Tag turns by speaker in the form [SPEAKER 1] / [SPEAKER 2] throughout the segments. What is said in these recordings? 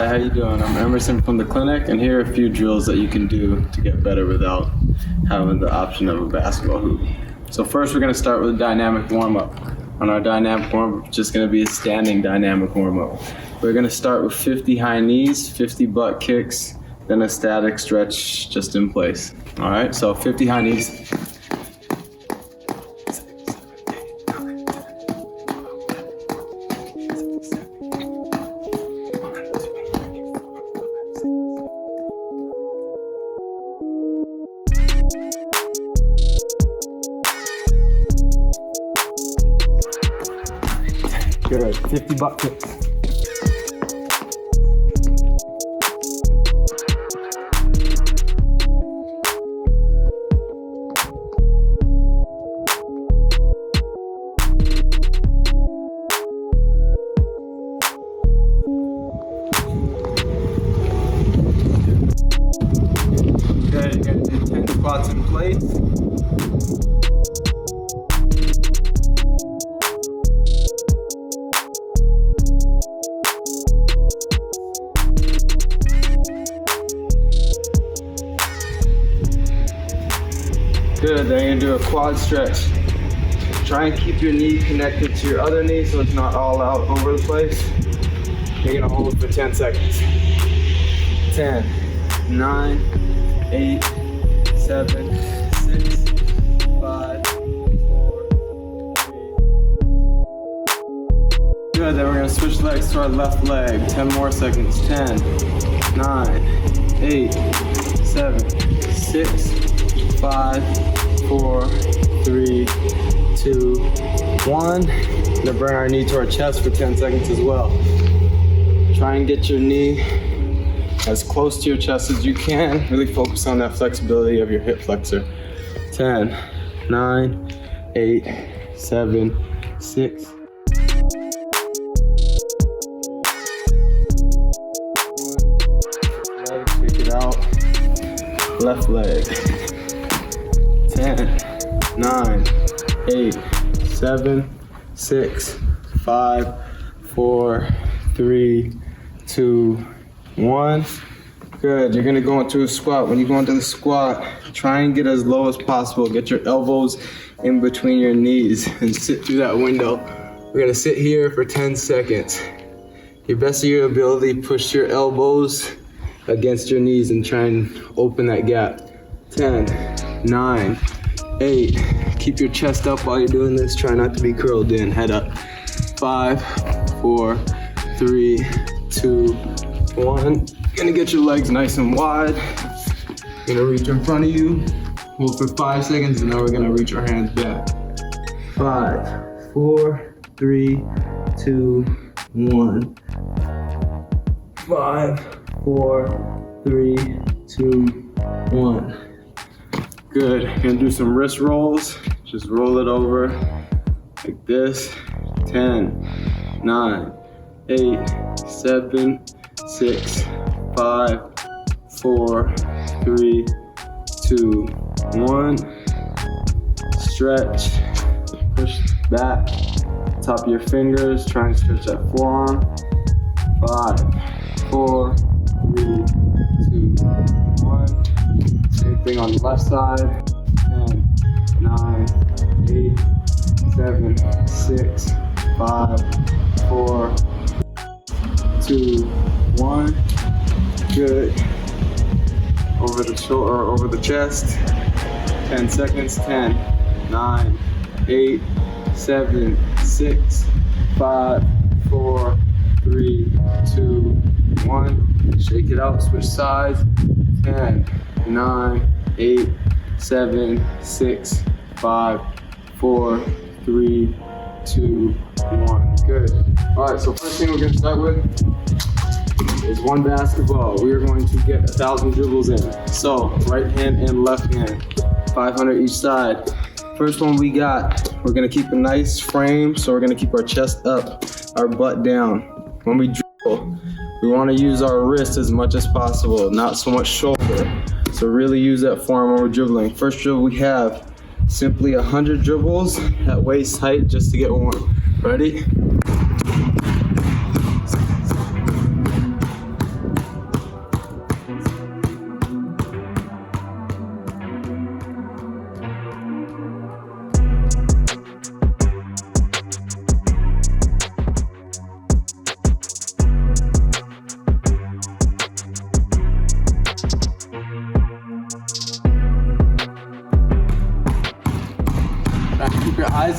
[SPEAKER 1] How you doing? I'm Emerson from the Klinik, and here are a few drills that you can do to get better without having the option of a basketball hoop. So first we're going to start with a dynamic warm-up. On our dynamic warm-up, it's just going to be a standing dynamic warm-up. We're going to start with 50 high knees, 50 butt kicks, then a static stretch just in place. All right, so 50 high knees. Good, 50 butt kicks. Okay, you're gonna do 10 squats in place. Good, then you're gonna do a quad stretch. Try and keep your knee connected to your other knee so it's not all out over the place. You're gonna hold for 10 seconds. 10, 9, 8, 7, 6, 5, 4, 3. Good, then we're gonna switch legs to our left leg. 10 more seconds. 10, 9, 8, 7, 6, 5, 4, 3, 2, 1. Gonna bring our knee to our chest for 10 seconds as well. Try and get your knee as close to your chest as you can. Really focus on that flexibility of your hip flexor. 10, 9, 8, 7, 6. Leg, shake it out. Left leg. 10, 9, 8, 7, 6, 5, 4, 3, 2, 1. Good, you're gonna go into a squat. When you go into the squat, try and get as low as possible. Get your elbows in between your knees and sit through that window. We're gonna sit here for 10 seconds. Your best of your ability, push your elbows against your knees and try and open that gap. 10, 9, 8. Keep your chest up while you're doing this. Try not to be curled in. Head up. 5, 4, 3, 2, 1. Gonna get your legs nice and wide. Gonna reach in front of you. Hold for 5 seconds, and then we're gonna reach our hands back. 5, 4, 3, 2, 1. 5, 4, 3, 2, 1. Good. You're gonna do some wrist rolls. Just roll it over like this. 10, 9, 8, 7, 6, 5, 4, 3, 2, 1. Stretch. Push back. Top of your fingers. Try and stretch that forearm. 5, 4, 3, 2, 1. Same thing on the left side. 10, 9, 8, 7, 6, 5, 4, 2, 1. Good. Over the shoulder, or over the chest. 10 seconds. 10, 9, 8, 7, 6, 5, 4, 3, 2, 1. Shake it out. Switch sides. 10, 9, 8, 7, 6, 5, 4, 3, 2, 1. Good. All right, so first thing we're gonna start with is one basketball. We are going to get 1,000 dribbles in. So right hand and left hand, 500 each side. First one we got, we're gonna keep a nice frame, so we're gonna keep our chest up, our butt down. When we dribble, we wanna use our wrist as much as possible, not so much shoulder. So really use that form when we're dribbling. First dribble we have, simply 100 dribbles at waist height just to get warm. Ready?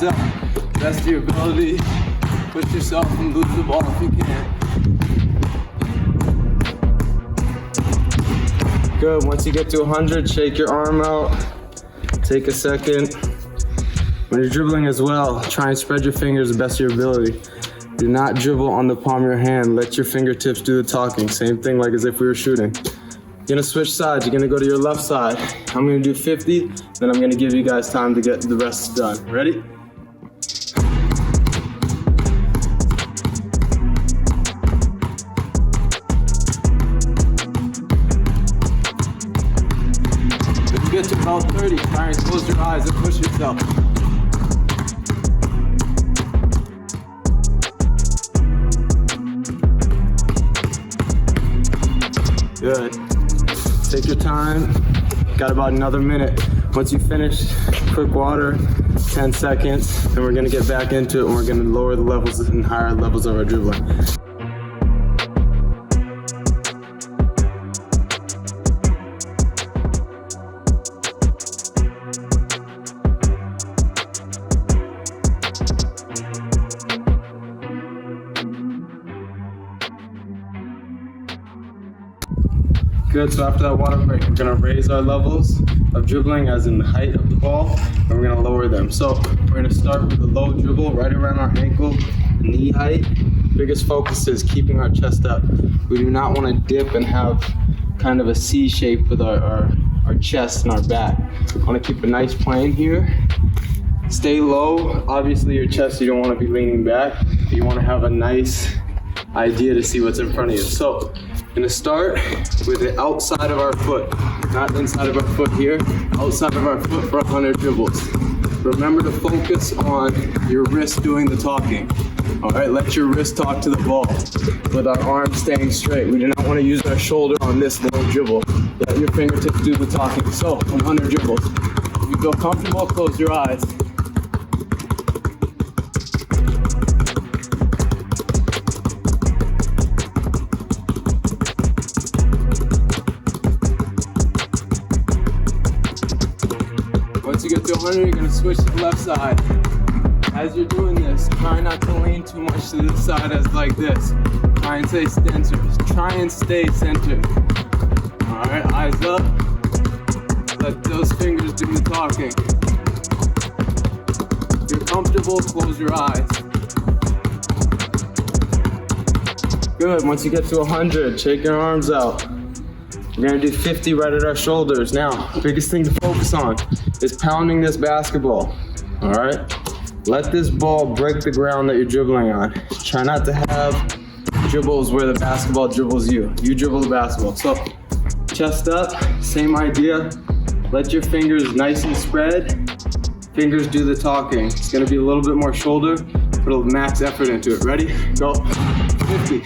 [SPEAKER 1] eyes up, best of your ability. Push yourself and lose the ball if you can. Good, once you get to 100, shake your arm out. Take a second. When you're dribbling as well, try and spread your fingers the best of your ability. Do not dribble on the palm of your hand. Let your fingertips do the talking. Same thing like as if we were shooting. You're gonna switch sides. You're gonna go to your left side. I'm gonna do 50, then I'm gonna give you guys time to get the rest done. Ready? When you get to about 30, try and close your eyes and push yourself. Good. Take your time. Got about another minute. Once you finish, quick water, 10 seconds, and we're gonna get back into it and we're gonna lower the levels and higher levels of our dribbling. Good, so after that water break, we're gonna raise our levels of dribbling as in the height of the ball, and we're gonna lower them. So we're gonna start with a low dribble right around our ankle, knee height. Biggest focus is keeping our chest up. We do not wanna dip and have kind of a C shape with our chest and our back. We wanna keep a nice plane here. Stay low. Obviously your chest, you don't wanna be leaning back. You wanna have a nice idea to see what's in front of you. So I'm gonna start with the outside of our foot, not inside of our foot here, outside of our foot for 100 dribbles. Remember to focus on your wrist doing the talking. All right, let your wrist talk to the ball with our arms staying straight. We do not want to use our shoulder on this low dribble. Let your fingertips do the talking. So 100 dribbles. If you feel comfortable, close your eyes. Once you get to 100, you're gonna switch to the left side. As you're doing this, try not to lean too much to the side as like this. Try and stay centered. Try and stay centered. All right, eyes up. Let those fingers do the talking. If you're comfortable, close your eyes. Good, once you get to 100, shake your arms out. We're gonna do 50 right at our shoulders. Now, biggest thing to focus on is pounding this basketball, all right? Let this ball break the ground that you're dribbling on. Try not to have dribbles where the basketball dribbles you. You dribble the basketball. So, chest up, same idea. Let your fingers nice and spread. Fingers do the talking. It's gonna be a little bit more shoulder. Put a max effort into it. Ready? Go. 50.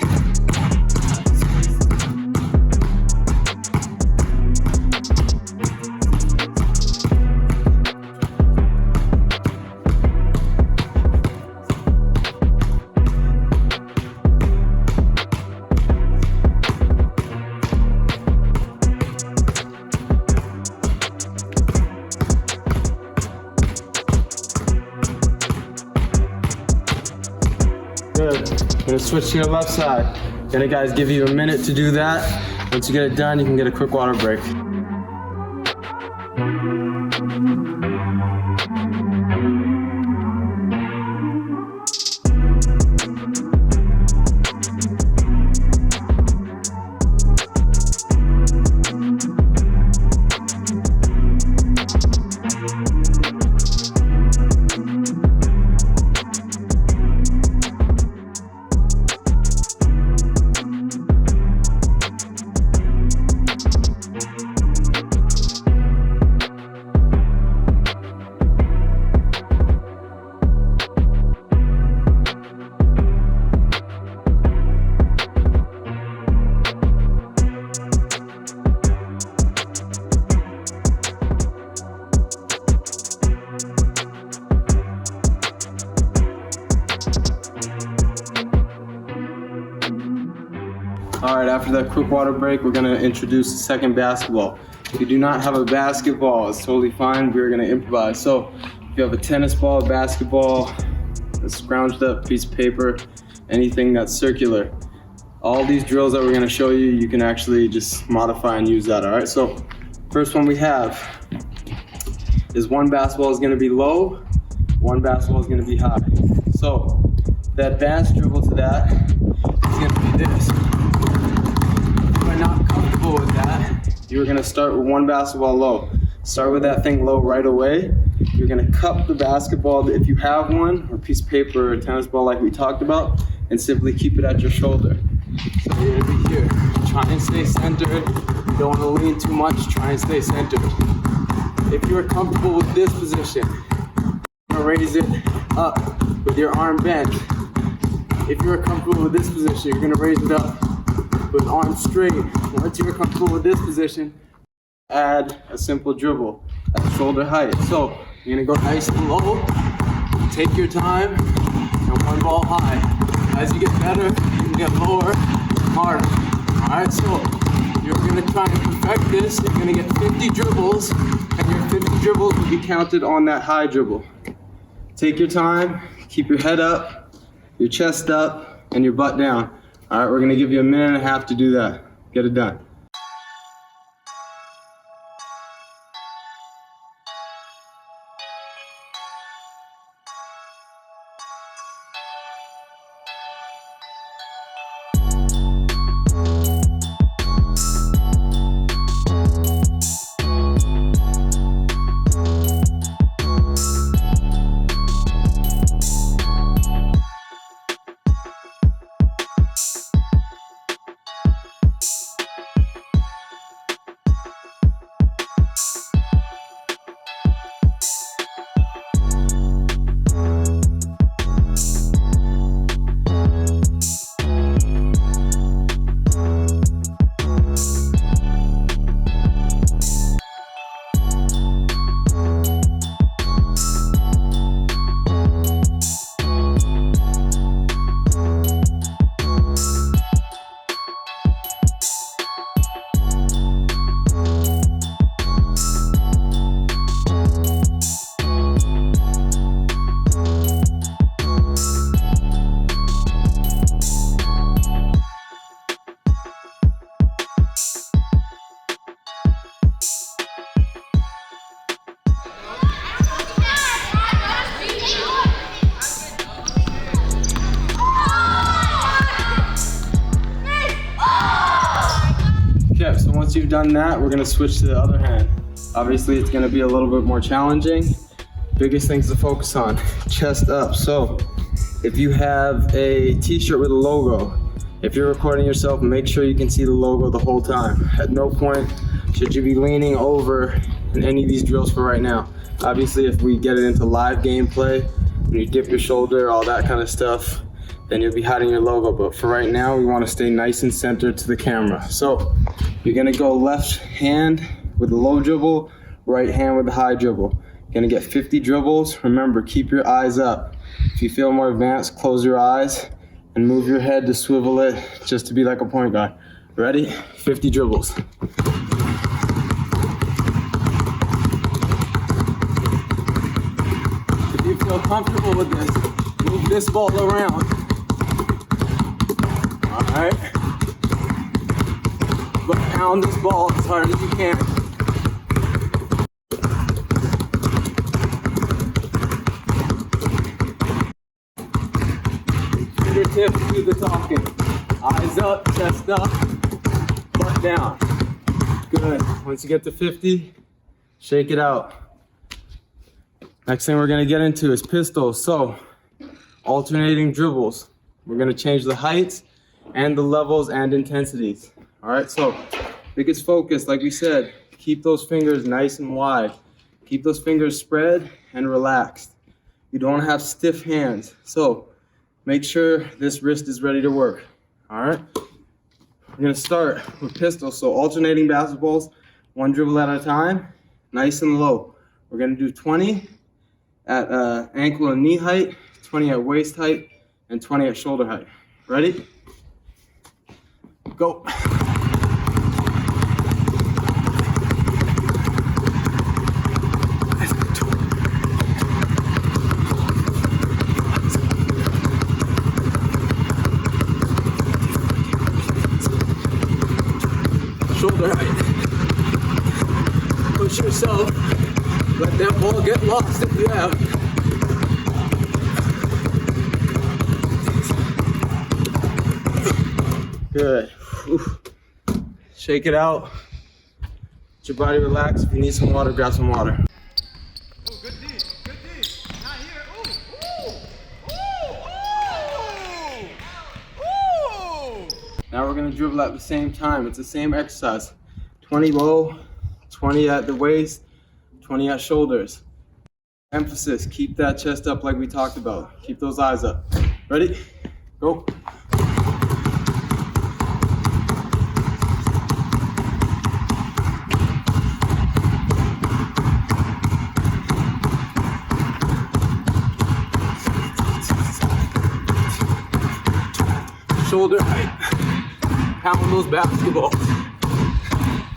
[SPEAKER 1] Good. Gonna switch to your left side. Gonna guys give you a minute to do that. Once you get it done, you can get a quick water break. All right, after that quick water break, we're gonna introduce the second basketball. If you do not have a basketball, it's totally fine. We're gonna improvise. So If you have a tennis ball, basketball, a scrounged up piece of paper, anything that's circular, all these drills that we're gonna show you, you can actually just modify and use that, all right? So first one we have is one basketball is gonna be low, one basketball is gonna be high. So the advanced dribble to that is gonna be this. If you're not comfortable with that, you're gonna start with one basketball low. Start with that thing low right away. You're gonna cup the basketball, if you have one, or a piece of paper or a tennis ball like we talked about, and simply keep it at your shoulder. So you're gonna be here. Try and stay centered. You don't wanna lean too much, try and stay centered. If you're comfortable with this position, you're gonna raise it up with your arm bent. If you're comfortable with this position, you're gonna raise it up with arms straight. Once you're comfortable with this position, add a simple dribble at shoulder height. So you're gonna go nice and low, take your time, and one ball high. As you get better, you can get lower and harder. All right, so you're gonna try and perfect this. You're gonna get 50 dribbles, and your 50 dribbles will be counted on that high dribble. Take your time, keep your head up, your chest up, and your butt down. All right, we're gonna give you a minute and a half to do that. Get it done. Okay, so once you've done that, we're gonna switch to the other hand. Obviously, it's gonna be a little bit more challenging. Biggest things to focus on, chest up. So if you have a t-shirt with a logo, if you're recording yourself, make sure you can see the logo the whole time. At no point should you be leaning over in any of these drills for right now. Obviously, if we get it into live gameplay, when you dip your shoulder, all that kind of stuff, then you'll be hiding your logo. But for right now, we want to stay nice and centered to the camera. So you're gonna go left hand with the low dribble, right hand with the high dribble. You're gonna get 50 dribbles. Remember, keep your eyes up. If you feel more advanced, close your eyes and move your head to swivel it just to be like a point guard. Ready? 50 dribbles. If you feel comfortable with this, move this ball around. All right. But pound this ball as hard as you can. Fingertips do the talking. Eyes up, chest up, butt down. Good. Once you get to 50, shake it out. Next thing we're gonna get into is pistols. So, alternating dribbles. We're gonna change the heights and the levels and intensities. All right, so biggest focus, like we said, keep those fingers nice and wide. Keep those fingers spread and relaxed. You don't have stiff hands. So make sure this wrist is ready to work. All right, we're gonna start with pistols. So alternating basketballs, one dribble at a time, nice and low. We're gonna do 20 at ankle and knee height, 20 at waist height, and 20 at shoulder height. Ready? Go.
[SPEAKER 2] shoulder height. Push yourself. Let that ball get lost if you have. Good. Oof. Shake it out. Let your body relax. If you need some water, grab some water.
[SPEAKER 3] Oh, good D. Good D. Not here. Ooh.
[SPEAKER 2] Now we're gonna dribble at the same time. It's the same exercise. 20 low, 20 at the waist, 20 at shoulders. Emphasis, keep that chest up like we talked about. Keep those eyes up. Ready? Go. Shoulder height. Pound those basketballs.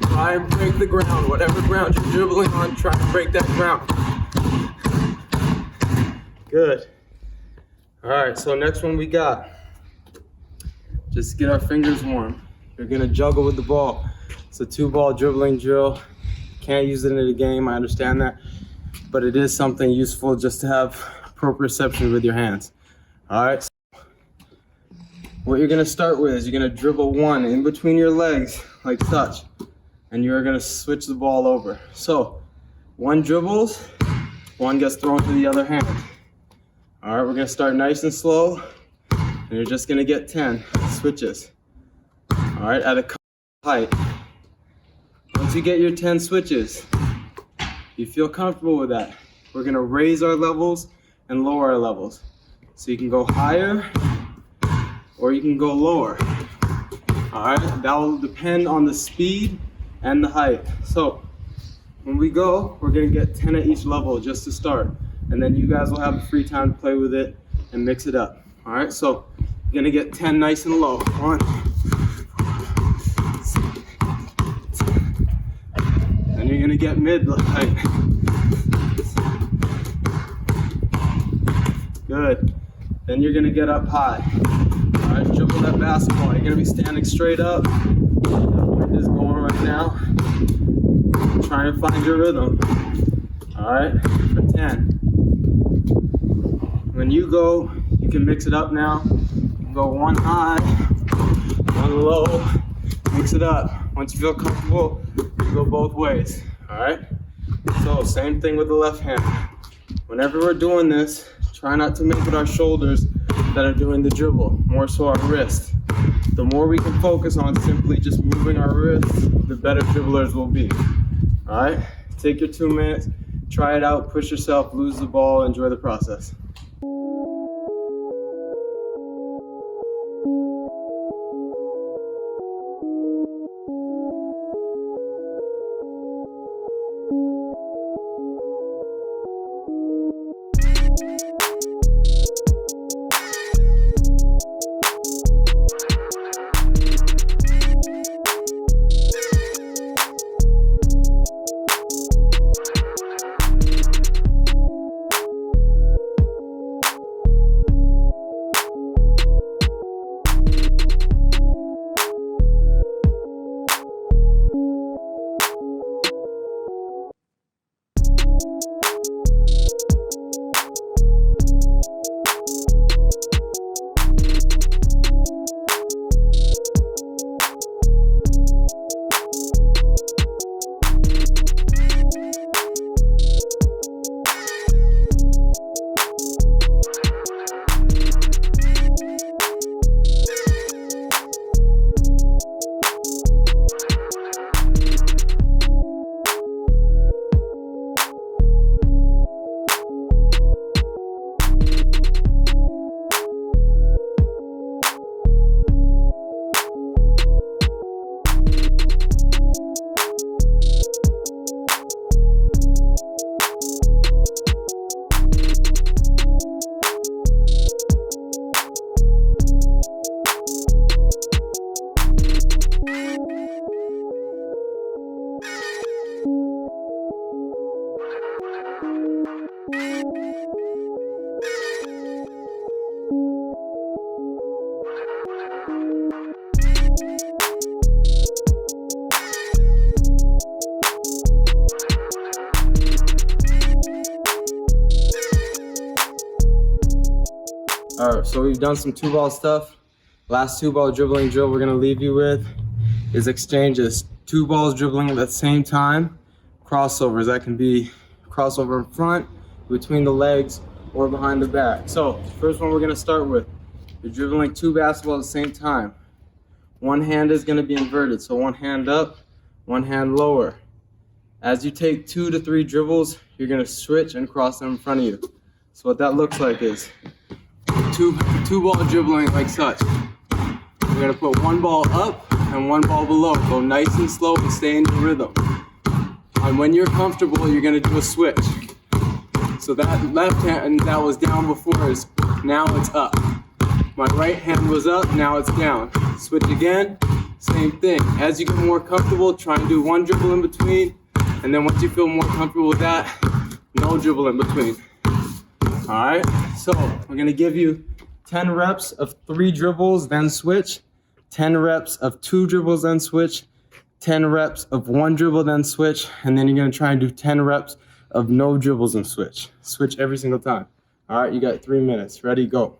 [SPEAKER 2] Try and break the ground. Whatever ground you're dribbling on, try and break that ground. Good. All right, so next one we got. Just get our fingers warm. You're gonna juggle with the ball. It's a 2-ball dribbling drill. Can't use it in a game, I understand that. But it is something useful just to have proprioception with your hands. All right. What you're gonna start with is you're gonna dribble one in between your legs, like such, and you're gonna switch the ball over. So, one dribbles, one gets thrown to the other hand. All right, we're gonna start nice and slow, and you're just gonna get 10 switches. All right, at a height. Once you get your 10 switches, you feel comfortable with that, we're gonna raise our levels and lower our levels. So you can go higher, or you can go lower. All right, that will depend on the speed and the height. So when we go, we're gonna get 10 at each level just to start. And then you guys will have the free time to play with it and mix it up. All right, so you're gonna get 10 nice and low. 1. Then you're gonna get mid height. Good. Then you're gonna get up high. All right, dribble that basketball. You're gonna be standing straight up. The wind is going right now. Try and find your rhythm. All right, for 10. When you go, you can mix it up now. You can go one high, one low, mix it up. Once you feel comfortable, you go both ways. All right, so same thing with the left hand. Whenever we're doing this, try not to make it our shoulders that are doing the dribble, more so our wrists. The more we can focus on simply just moving our wrists, the better dribblers will be. All right, take your 2 minutes, try it out, push yourself, lose the ball, enjoy the process. All right, so we've done some 2-ball stuff. Last 2-ball dribbling drill we're gonna leave you with is exchanges. 2 balls dribbling at the same time. Crossovers, that can be crossover in front, between the legs, or behind the back. So first one we're gonna start with, you're dribbling 2 basketballs at the same time. One hand is gonna be inverted, so one hand up, one hand lower. As you take 2 to 3 dribbles, you're gonna switch and cross them in front of you. So what that looks like is two ball dribbling like such. We're gonna put 1 ball up and 1 ball below. Go nice and slow and stay in the rhythm. And when you're comfortable, you're gonna do a switch. So that left hand that was down before is now it's up. My right hand was up, now it's down. Switch again, same thing. As you get more comfortable, try and do 1 dribble in between. And then once you feel more comfortable with that, no dribble in between. All right, so we're gonna give you 10 reps of 3 dribbles, then switch. 10 reps of 2 dribbles, then switch. 10 reps of 1 dribble, then switch. And then you're gonna try and do 10 reps of no dribbles and switch. Switch every single time. All right, you got 3 minutes. Ready, go.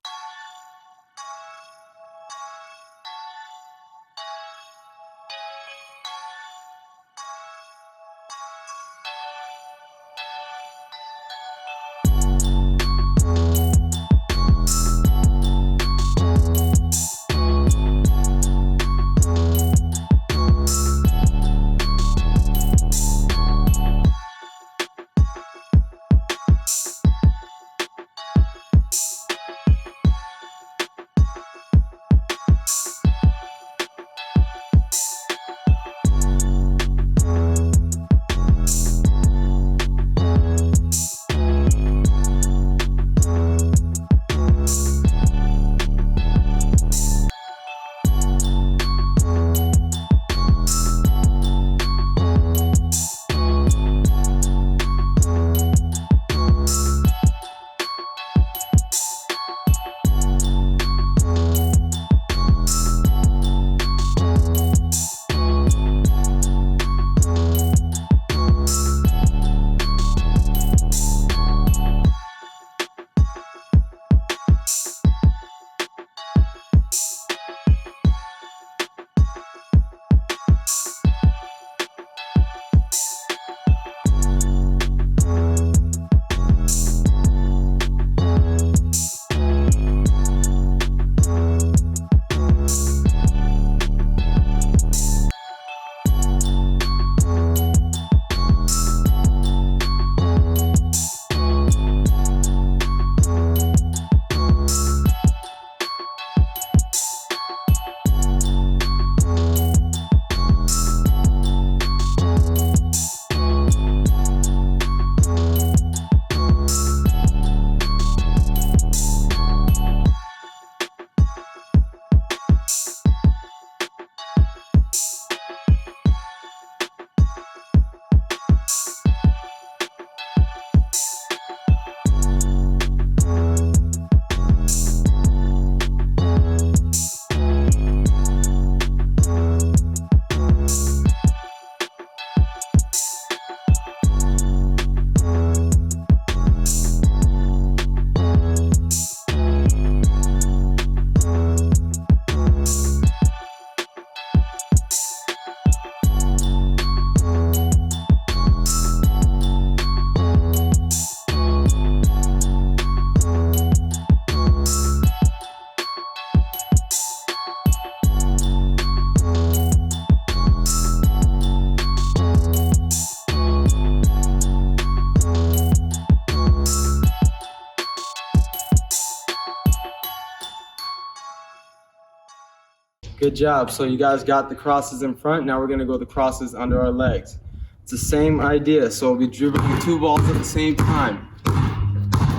[SPEAKER 2] Good job. So you guys got the crosses in front. Now we're gonna go the crosses under our legs. It's the same idea. So we'll be dribbling 2 balls at the same time.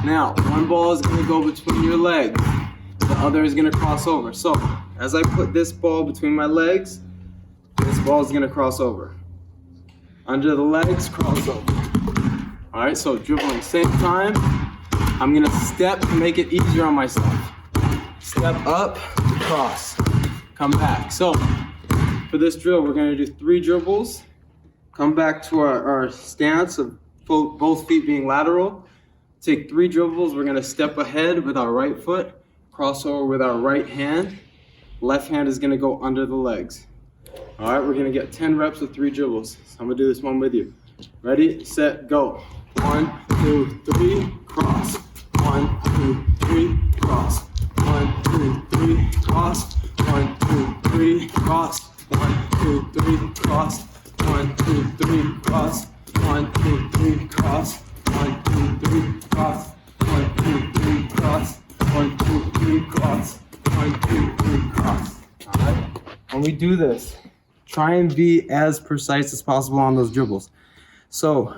[SPEAKER 2] Now, 1 ball is gonna go between your legs. The other is gonna cross over. So as I put this ball between my legs, this ball is gonna cross over. Under the legs, cross over. All right, so dribbling same time. I'm gonna step to make it easier on myself. Step up, cross, come back. So for this drill, we're gonna do 3 dribbles. Come back to our stance of both feet being lateral. Take 3 dribbles. We're gonna step ahead with our right foot, cross over with our right hand. Left hand is gonna go under the legs. All right, we're gonna get 10 reps with 3 dribbles. So I'm gonna do this one with you. Ready, set, go. 1, 2, 3, cross. 1, 2, 3, cross. 1, 2, 3, cross. 1, 2, 3, cross. 1, 2, 3, cross. 1, 2, 3, cross. 1, 2, 3, cross. 1, 2, 3, cross. 1, 2, 3, cross. 1, 2, 3, cross. 1, 2, 3, cross. All right. When we do this, try and be as precise as possible on those dribbles. So,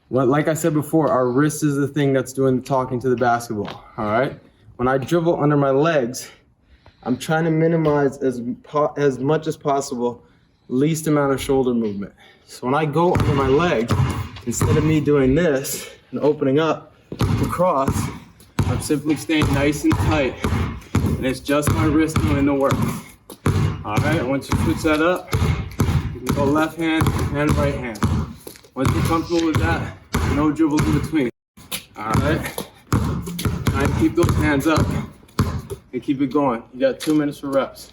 [SPEAKER 2] like I said before, our wrist is the thing that's doing the talking to the basketball. All right. When I dribble under my legs, I'm trying to minimize as much as possible, least amount of shoulder movement. So when I go under my leg, instead of me doing this and opening up to cross, I'm simply staying nice and tight. And it's just my wrist doing the work. All right, once you switch that up, you can go left hand and right hand. Once you're comfortable with that, no dribbles in between. All right, try and keep those hands up and keep it going. You got 2 minutes for reps.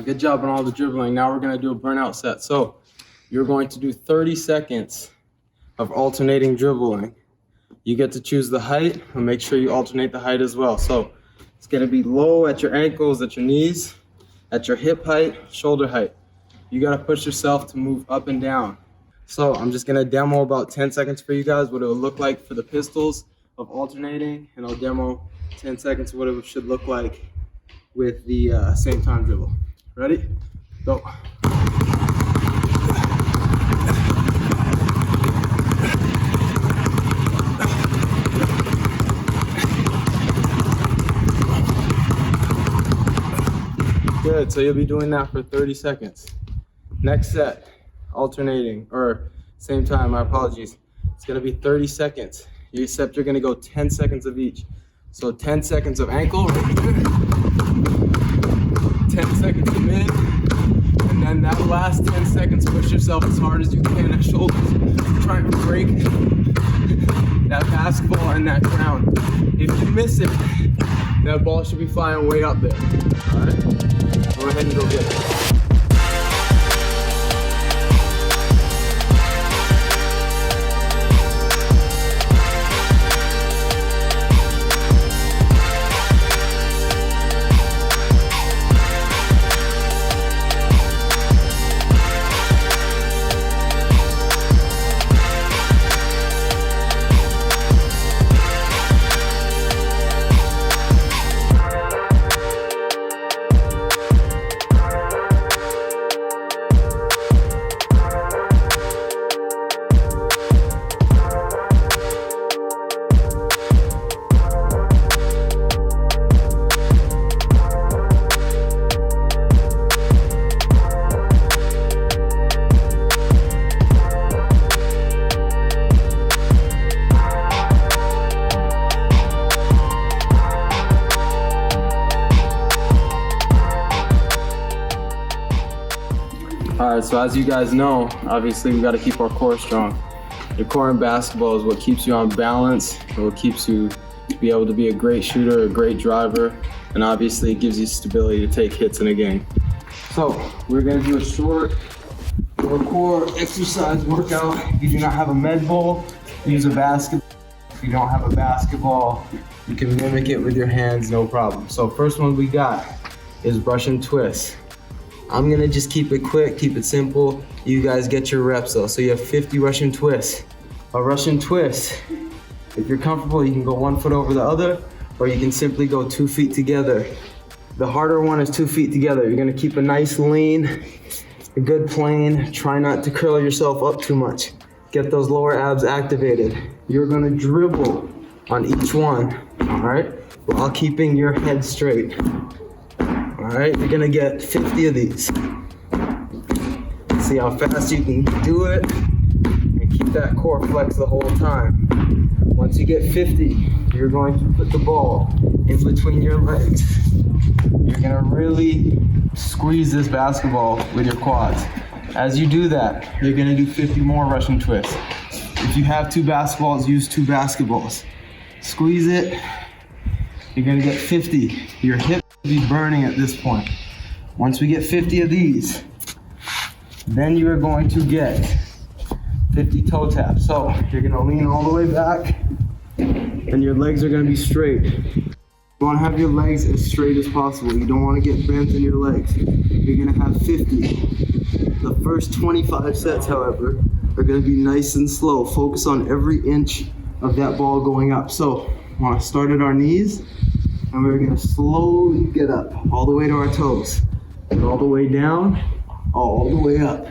[SPEAKER 2] Good job on all the dribbling. Now we're going to do a burnout set. So you're going to do 30 seconds of alternating dribbling. You get to choose the height and make sure you alternate the height as well. So it's going to be low at your ankles, at your knees, at your hip height, shoulder height. You got to push yourself to move up and down. So I'm just going to demo about 10 seconds for you guys what it will look like for the pistols of alternating, and I'll demo 10 seconds what it should look like with the same time dribble. Ready? Go. Good, so you'll be doing that for 30 seconds. Next set, alternating, or same time, my apologies. It's gonna be 30 seconds, except you're gonna go 10 seconds of each. So 10 seconds of ankle, 10 seconds of mid, and then that last 10 seconds, push yourself as hard as you can at shoulders. Try and break that basketball and that ground. If you miss it, that ball should be flying way up there. All right, go ahead and go get it. All right, so as you guys know, obviously we got to keep our core strong. Your core in basketball is what keeps you on balance, and what keeps you be able to be a great shooter, a great driver, and obviously it gives you stability to take hits in a game. So we're gonna do a short core exercise workout. If you do not have a med ball, use a basketball. If you don't have a basketball, you can mimic it with your hands, no problem. So first one we got is Russian twist. I'm gonna just keep it quick, keep it simple. You guys get your reps though. So you have 50 Russian twists. A Russian twist, if you're comfortable, you can go 1 foot over the other, or you can simply go 2 feet together. The harder one is 2 feet together. You're gonna keep a nice lean, a good plane. Try not to curl yourself up too much. Get those lower abs activated. You're gonna dribble on each one, all right? While keeping your head straight. All right, you're gonna get 50 of these. See how fast you can do it, and keep that core flex the whole time. Once you get 50, you're going to put the ball in between your legs. You're gonna really squeeze this basketball with your quads. As you do that, you're gonna do 50 more Russian twists. If you have 2 basketballs, use 2 basketballs. Squeeze it, you're gonna get 50. Your hips will be burning at this point. Once we get 50 of these, then you are going to get 50 toe taps. So you're gonna lean all the way back, and your legs are gonna be straight. You wanna have your legs as straight as possible. You don't wanna get bent in your legs. You're gonna have 50. The first 25 sets, however, are gonna be nice and slow. Focus on every inch of that ball going up. So I wanna start at our knees, and we're gonna slowly get up, all the way to our toes. And all the way down, all the way up.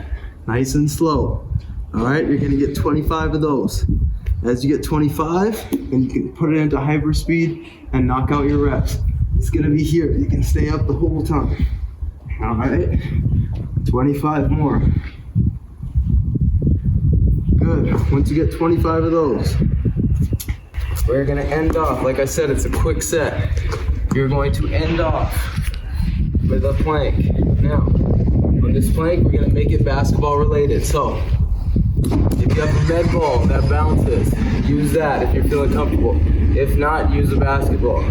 [SPEAKER 2] Nice and slow. All right, you're gonna get 25 of those. As you get 25, and you can put it into hyper speed and knock out your reps. It's gonna be here. You can stay up the whole time. All right, 25 more. Good. Once you get 25 of those, we're gonna end off. Like I said, it's a quick set. You're going to end off with a plank. Now, on this plank, we're gonna make it basketball related. So, if you have a med ball that bounces, use that if you're feeling comfortable. If not, use a basketball.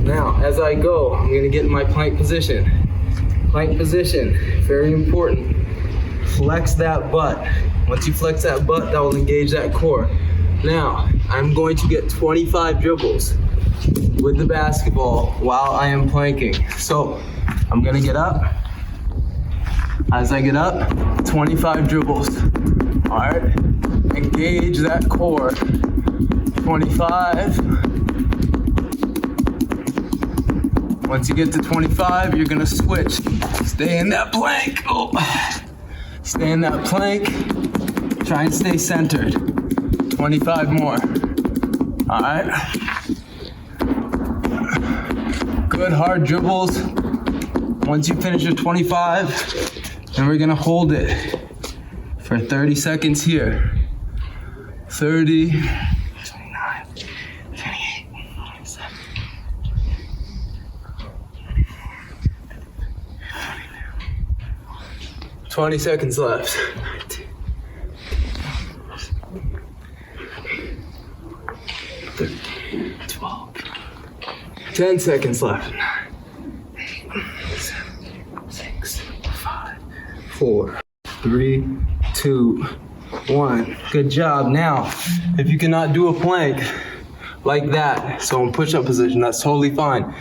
[SPEAKER 2] Now, as I go, I'm gonna get in my plank position. Plank position, very important. Flex that butt. Once you flex that butt, that will engage that core. Now, I'm going to get 25 dribbles with the basketball while I am planking. So, I'm gonna get up. As I get up, 25 dribbles. All right, engage that core. 25. Once you get to 25, you're gonna switch. Stay in that plank. Oh. Stay in that plank. Try and stay centered. 25 more. All right. Good hard dribbles. Once you finish your 25, then we're gonna hold it for 30 seconds here. 30, 29, 28, 27, 20 seconds left. 13, 12, 10 seconds left. 6, 5, 4, 3, 2, 1. Good job. Now, if you cannot do a plank like that, so in push-up position, that's totally fine.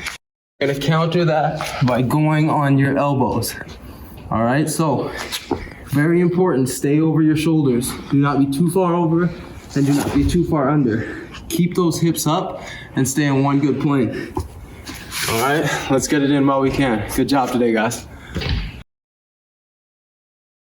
[SPEAKER 2] You're gonna counter that by going on your elbows. All right, so very important, stay over your shoulders. Do not be too far over and do not be too far under. Keep those hips up and stay in one good plane. All right, let's get it in while we can. Good job today, guys.